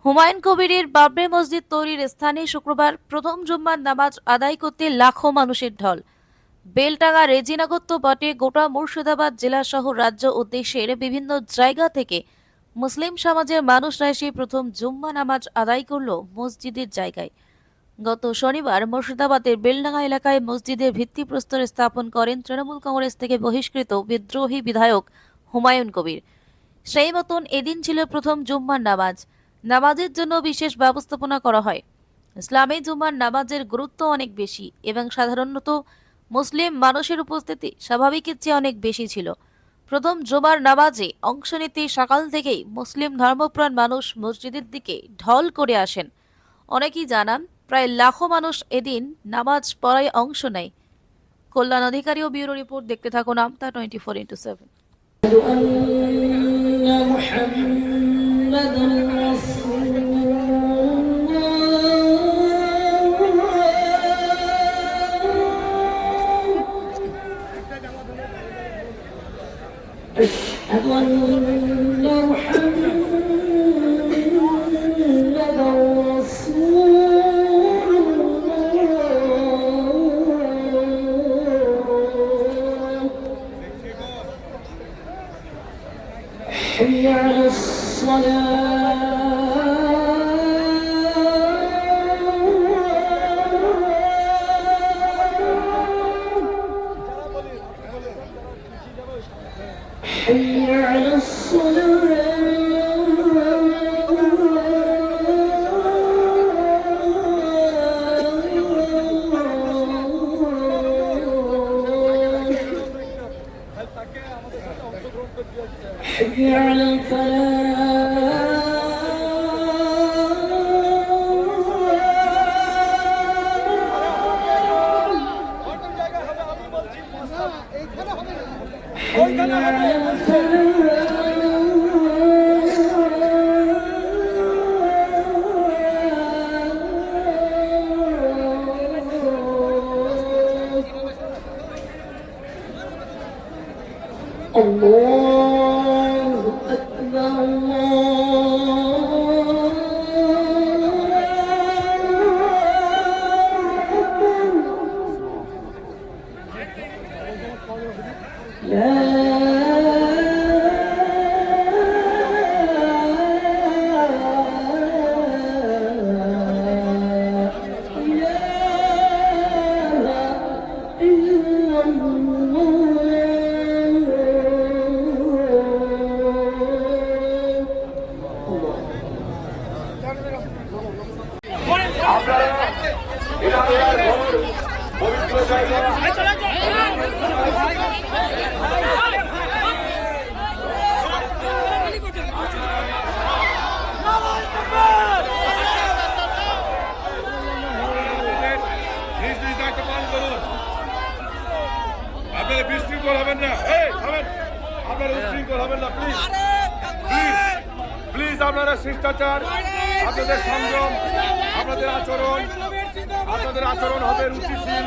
হুমায়ুন কবিরের বাবরি মসজিদ তৈরির স্থানে শুক্রবার প্রথম জুম্মার নামাজ আদায় করতে লাখো মানুষের ঢল। বেলডাঙ্গা রেজিনগর তো বটে, গোটা মুর্শিদাবাদ জেলা সহ রাজ্য ও দেশের বিভিন্ন জায়গা থেকে মুসলিম সমাজের মানুষরা এসে প্রথম জুম্মা নামাজ আদায় করল মসজিদের জায়গায়। গত শনিবার মুর্শিদাবাদের বেলডাঙ্গা এলাকায় মসজিদের ভিত্তিপ্রস্তর স্থাপন করেন তৃণমূল কংগ্রেস থেকে বহিষ্কৃত বিদ্রোহী বিধায়ক হুমায়ুন কবির। সেই মতন এদিন ছিল প্রথম জুম্মার নামাজ। নামাজের জন্য বিশেষ ব্যবস্থাপনা করা হয়। ইসলামে জুম্মার নামাজের গুরুত্ব অনেক বেশি এবং সাধারণত মুসলিম মানুষের উপস্থিতি স্বাভাবিকের চেয়ে অনেক বেশি ছিল। প্রথম জুমার নামাজে অংশ নিতে সকাল থেকেই মুসলিম ধর্মপ্রাণ মানুষ মসজিদের দিকে ঢল করে আসেন। অনেকেই জানান প্রায় লাখো মানুষ এদিন নামাজ পড়ায় অংশ নেয়। কল্যাণ অধিকারী ও ব্যুরো রিপোর্ট দেখতে থাকুন আমতা 24/7। أشهد أن محمدًا رسول الله حي على حي على حي على الله أكبر আপনারা বিশৃঙ্খল হবেন না, আপনারা উশৃঙ্খল হবেন না, প্লিজ প্লিজ আপনারা শিষ্টাচার, আপনাদের সংযম, আপনাদের আচরণ হবে রুচিশীল।